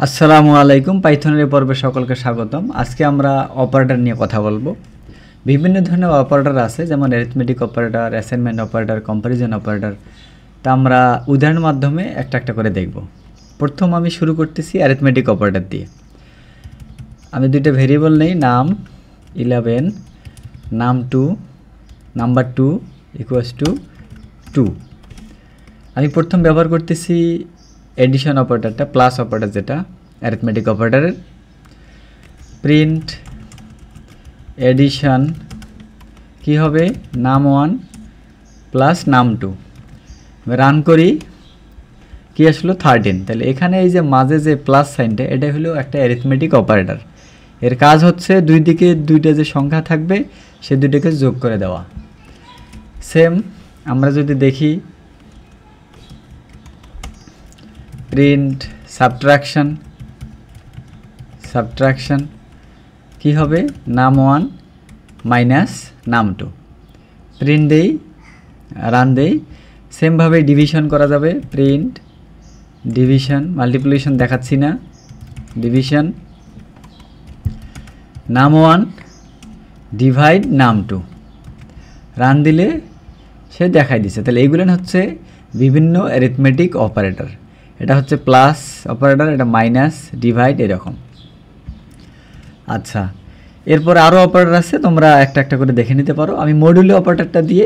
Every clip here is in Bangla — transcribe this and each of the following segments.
আসসালামু আলাইকুম, পাইথনের এই পর্বে সকলকে স্বাগতম। আজকে আমরা অপারেটর নিয়ে কথা বলবো। বিভিন্ন ধরনের অপারেটর আছে, যেমন arithmetic operator, assignment operator, comparison operator. তা আমরা উদাহরণের মাধ্যমে একটা একটা করে দেখব। প্রথম আমি শুরু করতেছি অ্যারিথমেটিক অপারেটর দিয়ে। আমি দুইটা ভেরিয়েবল নেই, নাম 11, নাম 2, নাম্বার 2 ইকুয়ালস টু 2। আমি প্রথম ব্যবহার করতেছি এডিশন অপারেটরটা, প্লাস অপারেটর যেটা অ্যারিথমেটিক অপারেটরের। প্রিন্ট এডিশন কি হবে, নাম 1 প্লাস নাম 2। রান করি, কি আসলো 13। তাহলে এখানে এই যে মাঝে যে প্লাস সাইনটা, এটা হলো একটা অ্যারিথমেটিক অপারেটর। এর কাজ হচ্ছে দুই দিকে দুইটা যে সংখ্যা থাকবে সে দুইটাকে যোগ করে দেওয়া। সেম আমরা যদি দেখি প্রিন্ট সাবট্রাকশন কি হবে, নাম 1 মাইনাস নাম 2। প্রিন্ট দেই, রান দেই। সেমভাবে ডিভিশন করা যাবে, প্রিন্ট ডিভিশন, মাল্টিপ্লিকেশন দেখাচ্ছি না, ডিভিশন নাম 1 ডিভাইড নাম 2। রান দিলে সে দেখাই দিছে। তাহলে এইগুলো হচ্ছে বিভিন্ন অ্যারিথমেটিক অপারেটর। এটা হচ্ছে প্লাস অপারেটর, এটা মাইনাস, ডিভাইড, এরকম। আচ্ছা, এরপর আরও অপারেটর আছে, তোমরা একটা একটা করে দেখে নিতে পারো। আমি মডুলো অপারেটরটা দিয়ে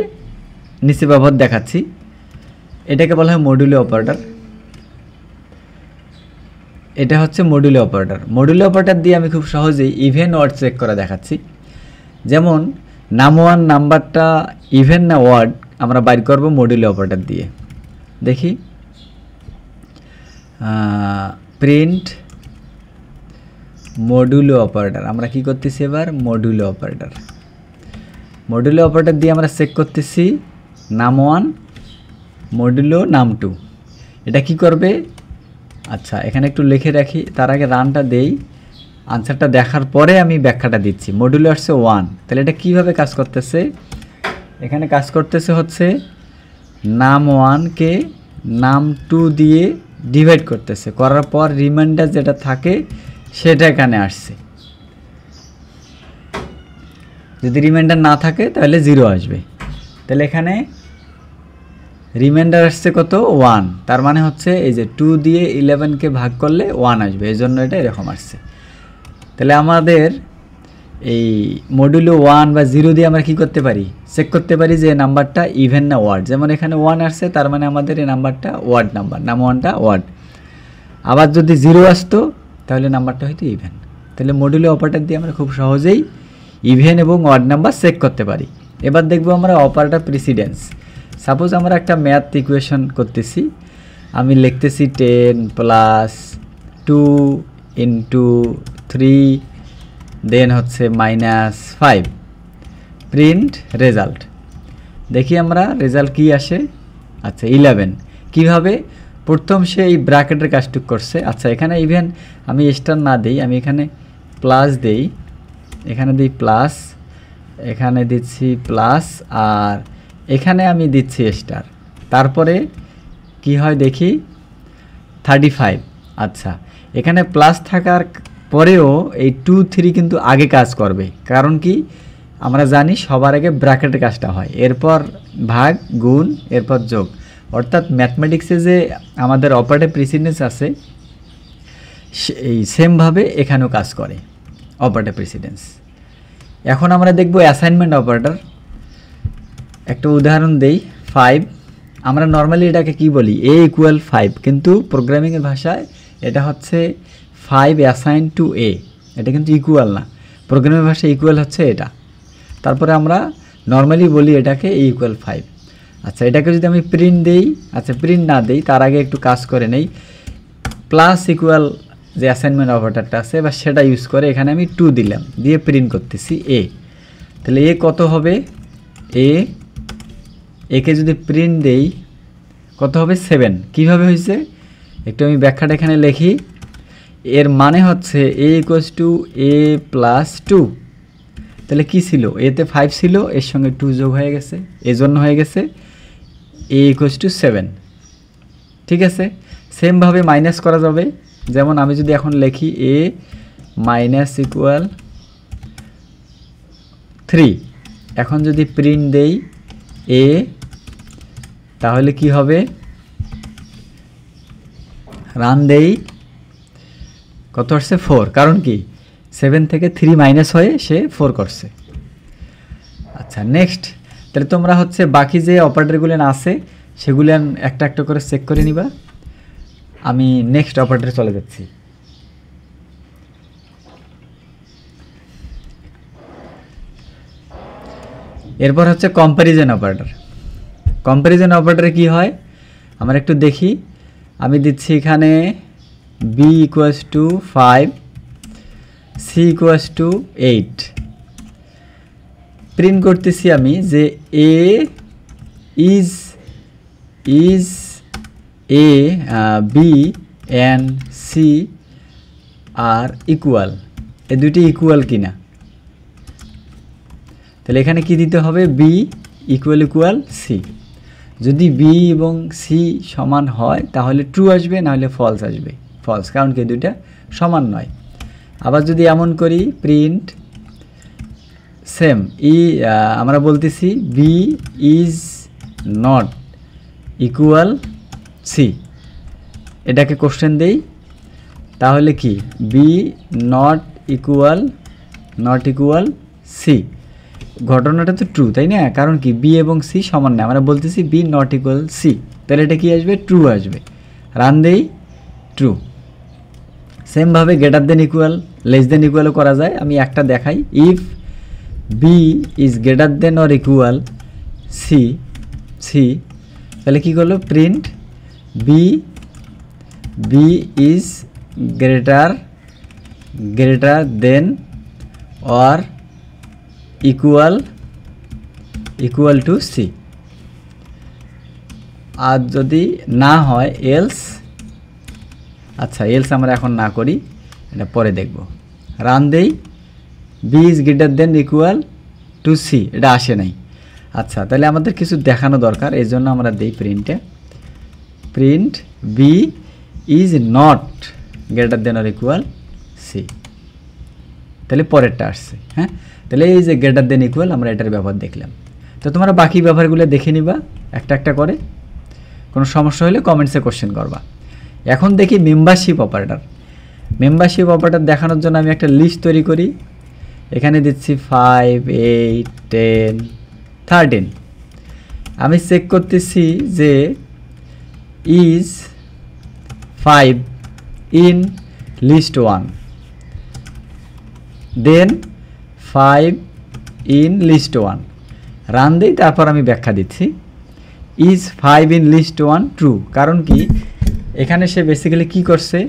নিচে ব্যবহার দেখাচ্ছি। এটাকে বলা হয় মডুলো অপারেটর। এটা হচ্ছে মডুলো অপারেটর। মডুলো অপারেটর দিয়ে আমি খুব সহজেই ইভেন ওয়ার্ড চেক করে দেখাচ্ছি। যেমন নাম 1 নাম্বারটা ইভেন না ওয়ার্ড আমরা বাইর করব মডুলো অপারেটর দিয়ে। দেখি, প্রিন্ট মডুলো অপারেটর। আমরা কি করতেছি এবার, মডুলো অপারেটর দিয়ে আমরা চেক করতেছি নাম 1 মডুলো নাম 2। এটা কি করবে, আচ্ছা এখানে একটু লিখে রাখি, তার আগে রানটা দেই। আনসারটা দেখার পরে আমি ব্যাখ্যাটা দিচ্ছি। মডুলো আসছে 1, তাহলে এটা কিভাবে কাজ করতেছে, এখানে কাজ করতেছে হচ্ছে নাম 1কে নাম 2 দিয়ে ডিভাইড করতেছে, করার পর রিমাইন্ডার যেটা থাকে সেটা এখানে আসছে। যদি রিমাইন্ডার না থাকে তাহলে 0 আসবে। তাহলে এখানে রিমাইন্ডার আসছে কত, 1। তার মানে হচ্ছে এই যে 2 দিয়ে 11কে ভাগ করলে 1 আসবে, এই জন্য এটা এরকম আসছে। তাহলে আমাদের এই মডুলো 1 বা 0 দিয়ে আমরা কি করতে পারি, চেক করতে পারি যে নাম্বারটা ইভেন না ওয়ার্ড। যেমন এখানে 1 আসছে, তার মানে আমাদের এই নাম্বারটা ওয়ার্ড নাম্বার, নাম 1টা ওয়ার্ড। আবার যদি 0 আসতো তাহলে নাম্বারটা হয়তো ইভেন। তাহলে মডুলো অপারেটর দিয়ে আমরা খুব সহজেই ইভেন এবং ওয়ার্ড নাম্বার চেক করতে পারি। এবার দেখব আমরা অপারেটর প্রিসিডেন্স। সাপোজ আমরা একটা ম্যাথ ইকুয়েশন করতেছি, আমি লিখতেছি 10 প্লাস 2 ইন্টু 3 দেন হচ্ছে মাইনাস 5। প্রিন্ট রেজাল্ট, দেখি আমরা রেজাল্ট কি আসে। আচ্ছা 11। কিভাবে, প্রথম সে এই ব্র্যাকেটের কাজটুক করছে। আচ্ছা এখানে ইভেন আমি স্টার না দেই, আমি এখানে প্লাস দেই, এখানে দিই প্লাস, এখানে দিচ্ছি প্লাস, আর এখানে আমি দিচ্ছি স্টার। তারপরে কি হয় দেখি 35। আচ্ছা এখানে প্লাস থাকার পরেও এই 2 3 কিন্তু আগে কাজ করবে, কারণ কি আমরা জানি সবার আগে ব্র্যাকেটের কাজটা হয়, এরপর ভাগ, গুণ, এরপর যোগ। অর্থাৎ ম্যাথমেটিক্সে যে আমাদের অপারেটর প্রিসিডেন্স আছে এই সেমভাবে এখানেও কাজ করে অপারেটর প্রিসিডেন্স। এখন আমরা দেখব অ্যাসাইনমেন্ট অপারেটর। একটা উদাহরণ দেই, 5। আমরা নর্মালি এটাকে কি বলি, a = 5, কিন্তু প্রোগ্রামিংয়ের ভাষায় এটা হচ্ছে 5 অ্যাসাইন টু a। এটা কিন্তু ইকুয়াল না, প্রোগ্রামিং ভাষায় ইকুয়াল হচ্ছে এটা। তারপরে আমরা নর্মালি বলি এটাকে a = 5। আচ্ছা এটাকে যদি আমি প্রিন্ট দেই, আচ্ছা প্রিন্ট না দেই, তার আগে একটু কাজ করে নেই। প্লাস ইকুয়াল যে অ্যাসাইনমেন্ট অপারেটরটা আছে বা সেটা ইউজ করে এখানে আমি 2 দিলাম, দিয়ে প্রিন্ট করতেছি a। তাহলে a কত হবে, একে যদি প্রিন্ট দেই কত হবে, 7। কিভাবে হয়েছে একটু আমি ব্যাখ্যাটা এখানে লিখি। এর মানে হচ্ছে a = a + 2। তাহলে কি ছিল, এতে 5 ছিল, এর সঙ্গে 2 যোগ হয়ে গেছে, এজন্য হয়ে গেছে a = 7। ঠিক আছে, সেমভাবে মাইনাস করা যাবে। যেমন আমি যদি এখন লিখি a মাইনাস ইকুয়াল 3, এখন যদি প্রিন্ট দেই a, তাহলে কি হবে, রান দেই, কত আসছে 4, কারণ কি 7 থেকে 3 মাইনাস হয়ে সে 4 করছে। আচ্ছা নেক্সট, তাহলে তোমরা হচ্ছে বাকি যে অপারেটরগুলো আছে সেগুলো একটা একটা করে চেক করে নিবা। আমি নেক্সট অপারেটরে চলে যাচ্ছি। এরপর হচ্ছে কম্প্যারিজন অপারেটর। কম্প্যারিজন অপারেটরে কি হয় আমরা একটু দেখি। আমি দিচ্ছি এখানে b equals to 5, c equals to 8, print করতেছি আমি যে a is a b and c আর ইকুয়াল, এই দুটি ইকুয়াল কিনা। তাহলে এখানে কি দিতে হবে, b ইকুয়াল ইকুয়াল c। যদি b এবং c সমান হয় তাহলে ট্রু আসবে, না হলে ফলস আসবে, ফলস, কারণ কি দুইটা সমান নয়। আবার যদি এমন করি প্রিন্ট সেম আমরা বলতেছি b is not equal c, এটাকে কোশ্চেন দেই, তাহলে কি b নট ইকুয়াল c, ঘটনাটা তো ট্রু, তাই না? কারণ কি b এবং c সমান না, আমরা বলতেছি b নট ইকুয়াল c, তাহলে এটা কি আসবে, ট্রু আসবে। রান দেই, ট্রু। সেমভাবে greater than equal, less than ইকুয়ালও করা যায়। আমি একটা দেখাই, if b is greater than or equal c, তাহলে কি করলো, print b is greater than or equal to c। আর যদি না হয় এলস, আচ্ছা এলস আমরা এখন না করি, এটা পরে দেখব। রান দেই, b is greater than equal to c, এটা আসে নাই। আচ্ছা তাহলে আমাদের কিছু দেখানো দরকার, এই জন্য আমরা দেই প্রিন্টে, print b is not greater than or equal c, তাহলে পরেরটা আসছে। হ্যাঁ, তাহলে এই যে গ্রেটার দেন ইকুয়াল আমরা এটার ব্যবহার দেখলাম। তো তোমরা বাকি ব্যবহারগুলো দেখে নিবা একটা একটা করে, কোনো সমস্যা হলে কমেন্টসে কোশ্চেন করবা। এখন দেখি মেম্বারশিপ অপারেটর। মেম্বারশিপ অপারেটর দেখানোর জন্য আমি একটা লিস্ট তৈরি করি, এখানে দিচ্ছি 5, 8, 10, 13। আমি চেক করতেছি যে is 5 in list 1, then 5 in list 1, run দিই, তারপর আমি ব্যাখ্যা দিচ্ছি। ইজ 5 ইন লিস্ট 1 ট্রু, কারণ কি এখানে সে বেসিক্যালি কি করছে,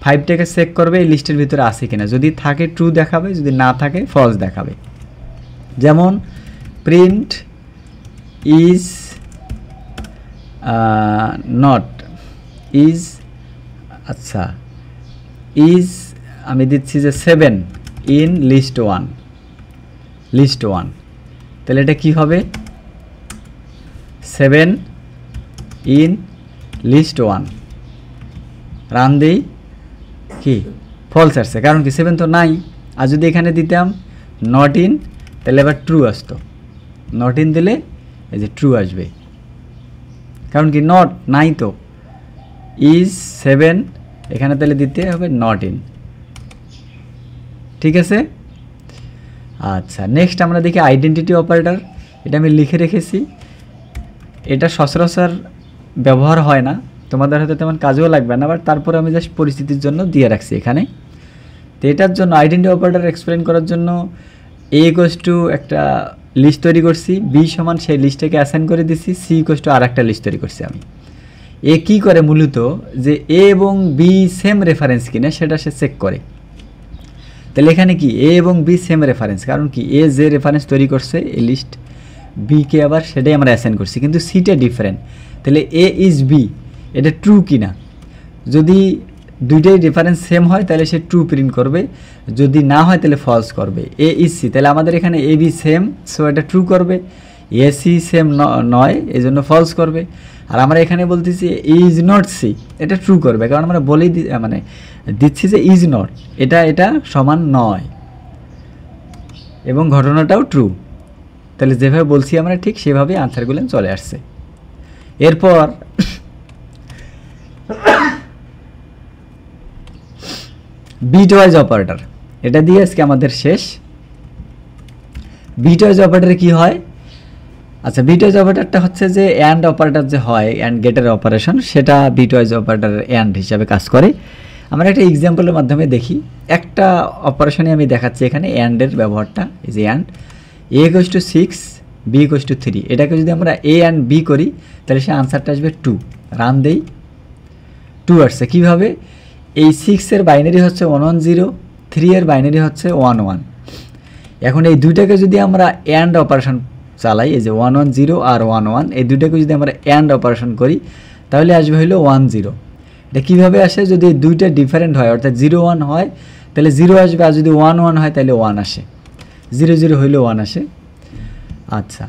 5টাকে চেক করবে এই লিস্টের ভিতরে আছে কিনা, যদি থাকে ট্রু দেখাবে, যদি না থাকে ফলস দেখাবে। যেমন প্রিন্ট ইজ নট ইজ, আচ্ছা ইজ আমি দিচ্ছি যে 7 ইন লিস্ট 1, তাহলে এটা কি হবে, 7 ইন লিস্ট 1, রান দেই, কি ফলস আসছে, কারণ কি 7 তো নাই। আর যদি এখানে দিতাম নট ইন, তাহলে এবার ট্রু আসতো, নট ইন দিলে এই যে ট্রু আসবে, কারণ কি নট নাই তো, ইজ 7 এখানে তাহলে দিতে হবে নট ইন। ঠিক আছে। আচ্ছা নেক্সট আমরা দেখি আইডেন্টিটি অপারেটর, এটা আমি লিখে রেখেছি, এটা সচরাচর ব্যবহার হয় না, তোমাদের হয়তো তেমন কাজেও লাগবে না, বাট তারপরে আমি জাস্ট পরিস্থিতির জন্য দিয়ে রাখছি এখানে। তো এটার জন্য আইডেন্টিটি অপারেটর এক্সপ্লেন করার জন্য a ইকুয়ালস টু একটা লিস্ট তৈরি করছি, b সমান সেই লিস্টটাকে অ্যাসাইন করে দিছি, c ইকুয়ালস টু আর একটা লিস্ট তৈরি করছি আমি। এ কী করে মূলত, যে a এবং b সেম রেফারেন্স কিনা সেটা সে চেক করে। তাহলে এখানে কি a এবং b সেম রেফারেন্স, কারণ কি a যে রেফারেন্স তৈরি করছে এই লিস্ট, b কে আবার সেটাই আমরা অ্যাসাইন করছি, কিন্তু সিটা ডিফারেন্ট। তাহলে a ইজ b, এটা ট্রু কিনা, যদি দুইটাই রেফারেন্স সেম হয় তাহলে সে ট্রু প্রিন্ট করবে, যদি না হয় তাহলে ফলস করবে। a ইজ c, তাহলে আমাদের এখানে a b সেম, সো এটা ট্রু করবে। a c সেম নয়, এই জন্য ফলস করবে। আর আমরা এখানে বলতেছি ইজ নট সি, এটা ট্রু করবে, কারণ আমরা বলেই মানে দিচ্ছি যে ইজ নট, এটা সমান নয়, এবং ঘটনাটাও ট্রু। তাহলে যেভাবে বলছি আমরা ঠিক সেভাবে আনসারগুলো চলে আসছে। এরপর বিটওয়াইজ অপারেটর, এটা দিয়ে আজকে আমাদের শেষ। বিটওয়াইজ অপারেটরে কি হয়? আচ্ছা, বিটওয়াইজ অপারেটরটা হচ্ছে যে অ্যান্ড অপারেটর যে হয়, অ্যান্ড গেটের অপারেশন, সেটা বিটওয়াইজ অপারেটরের অ্যান্ড হিসাবে কাজ করে। আমরা একটা এক্সাম্পলের মাধ্যমে দেখি। একটা অপারেশনে আমি দেখাচ্ছি এখানে অ্যান্ডের ব্যবহারটা। এই যে অ্যান্ড a = 6 b = 3, এটাকে যদি আমরা a অ্যান্ড b করি তাহলে সে আনসারটা আসবে 2। রান দেই, 2 আসছে। কীভাবে? এই 6 এর বাইনারি হচ্ছে 110, 3 এর বাইনারি হচ্ছে 11। এখন এই দুইটাকে যদি আমরা অ্যান্ড অপারেশন চালাই, এই যে 110 আর 11, এই দুইটাকে যদি আমরা অ্যান্ড অপারেশন করি তাহলে আসবে হলো 10। এটা কীভাবে আসে? যদি এই দুইটা ডিফারেন্ট হয়, অর্থাৎ 0 1 হয় তাহলে 0 আসবে, আর যদি 1 1 হয় তাহলে 1 আসে, 0 0 হইলে 1 আসে। আচ্ছা,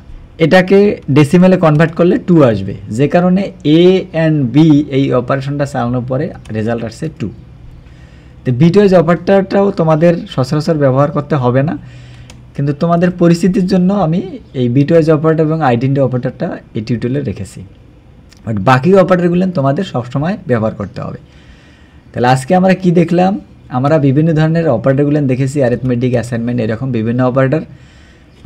এটাকে ডেসিমেলে কনভার্ট করলে 2 আসবে, যে কারণে a অ্যান্ড b এই অপারেশনটা চালানোর পরে রেজাল্ট আসছে 2। তো বিটওয়াইজ অপারেটরটাও তোমাদের সচরাচর ব্যবহার করতে হবে না, কিন্তু তোমাদের পরিস্থিতির জন্য আমি এই বিটওয়াইজ অপারেটর এবং আইডেন্টি অপারেটরটা এই টিউটোরিয়ালে রেখেছি, বাট বাকি অপারেটরগুলো তোমাদের সবসময় ব্যবহার করতে হবে। তাহলে আজকে আমরা কি দেখলাম? আমরা বিভিন্ন ধরনের অপারেটরগুলো দেখেছি, অ্যারিথমেটিক, অ্যাসাইনমেন্ট, এরকম বিভিন্ন অপারেটর।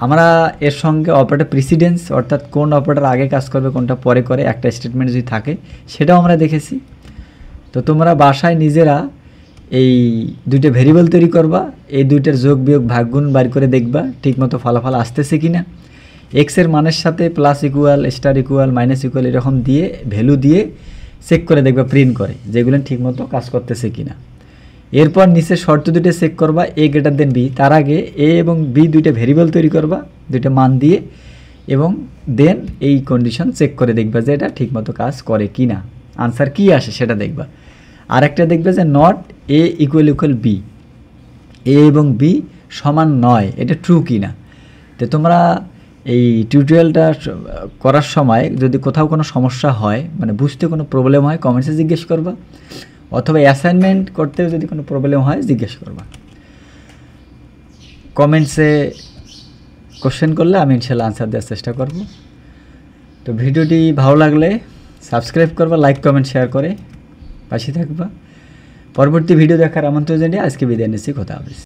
আমরা এর সঙ্গে অপারেটর প্রিসিডেন্স, অর্থাৎ কোন অপারেটর আগে কাজ করবে কোনটা পরে করে, একটা স্টেটমেন্ট যদি থাকে সেটাও আমরা দেখেছি। তো তোমরা বাসায় নিজেরা এই দুইটা ভেরিয়েবল তৈরি করবা, এই দুইটার যোগ বিয়োগ ভাগ গুণ বার করে দেখবা ঠিকমতো ফলাফল আসতেছে কিনা। এক্সের মানের সাথে plus equal, star equal, minus equal এরকম দিয়ে ভ্যালু দিয়ে চেক করে দেখবা প্রিন্ট করে, যেগুলো ঠিকমতো কাজ করতেছে কিনা। এরপর নিচে শর্ত দুটো চেক করবা, a > b। তার আগে a এবং b দুইটা ভেরিয়েবল তৈরি করবা, দুইটা মান দিয়ে, এবং দেন এই কন্ডিশন চেক করে দেখবা যে এটা ঠিকমতো কাজ করে কি না, আনসার কি আসে সেটা দেখবা। আর একটা দেখবে যে নট a = b, a এবং b সমান নয়, এটা ট্রু কি না। তো তোমরা এই টিউটোরিয়ালটা করার সময় যদি কোথাও কোনো সমস্যা হয়, মানে বুঝতে কোনো প্রবলেম হয়, কমেন্টসে জিজ্ঞেস করবা, অথবা অ্যাসাইনমেন্ট করতেও যদি কোনো প্রবলেম হয় জিজ্ঞেস করবা। কমেন্টসে কোশ্চেন করলে আমি ইনশাল্লাহ আনসার দেওয়ার চেষ্টা করব। তো ভিডিওটি ভালো লাগলে সাবস্ক্রাইব করবা, লাইক কমেন্ট শেয়ার করে পাশে থাকবা। পরবর্তী ভিডিও দেখার আমন্ত্রণ জানিয়ে আজকে বিদায় নিচ্ছি। খোদা হাফেজ।